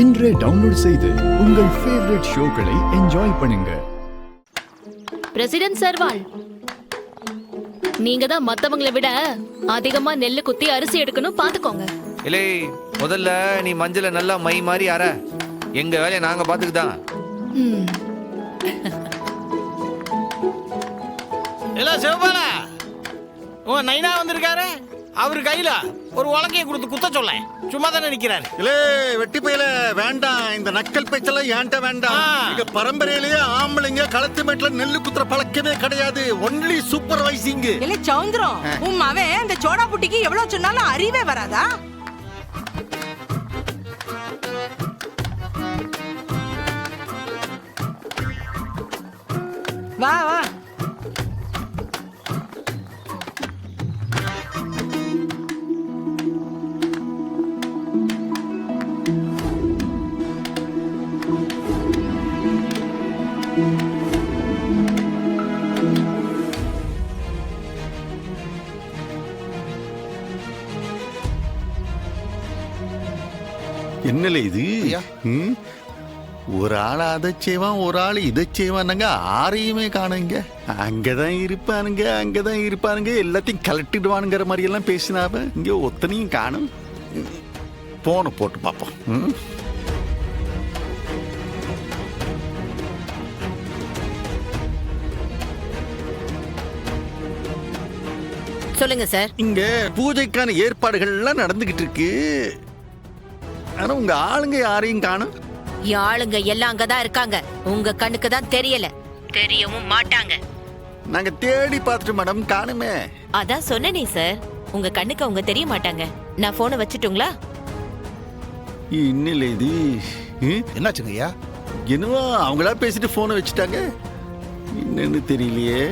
இன்றே டவுன்லோட் செய்து உங்கள் ஃபேவரட் ஷோக்களை என்ஜாய் பண்ணுங்க. பிரசிடென்ட் சர்வால், நீங்க தான் மத்தவங்களை விட அதிகமா நெல்லு குத்தி அரிசி எடுக்கணும், பாத்துக்கோங்க. இல்லை, முதல்ல நீ மஞ்சள நல்லா மை மாதிரி அற. எங்க வேலையை நாங்க பாத்துக்குதான். இல்ல சிவபால, உங்க நைனா வந்திருக்காரு. அவரு கையில ஒரு உலக்கையை கொடுத்து குத்த சொல்ல. சும்மா தானே நிக்கிறாரு. இல்லே வெட்டி போயில வேண்டாம். இந்த நக்கல் பேச்செல்லாம் ஏன்ட்ட வேண்டாம். இங்க பரம்பரையிலேயே ஆம்பளைங்க களத்து மேட்ல நெல்லு குத்துற பழக்கமே கிடையாது. Only supervising. இல்ல சௌந்தரம், உன் மவன் இந்த சோடா புட்டிக்கு எவ்வளவு சொன்னாலும் அறிவே வராதா? வா வா. என்னல இது? ஒரு ஆள் அதை செய்வான், ஒரு ஆள் இதை செய்வானுங்க. ஆரையுமே காணுங்க. அங்கதான் இருப்பானுங்க எல்லாத்தையும் கலட்டிடுவானுங்கிற மாதிரி எல்லாம் பேசினாவ. இங்க ஒத்தனையும் காணும். போன போட்டு பார்ப்போம். சொல்லுங்க சார். இங்க பூஜைக்கான ஏற்பாடுகள் எல்லாம் நடந்துகிட்டு இருக்கு. ஆனா உங்க ஆளுங்க யாரையும் காணும். ஆளுங்க எல்லாம் அங்கதான் இருக்காங்க. உங்க கண்ணுக்கு தான் தெரியல, தெரியவும் மாட்டாங்க. நாங்க தேடி பார்த்துட்டு மேடம், காணுமே. அதான் சொன்னேனே சார், உங்க கண்ணுக்கு அவங்க தெரிய மாட்டாங்க. நான் போனை வச்சுட்டுங்களா? இன்னில இது என்னாச்சுங்க ஐயா? என்னவோ அவங்களா பேசிட்டு போனை வச்சுட்டாங்க. என்னன்னு தெரியலையே.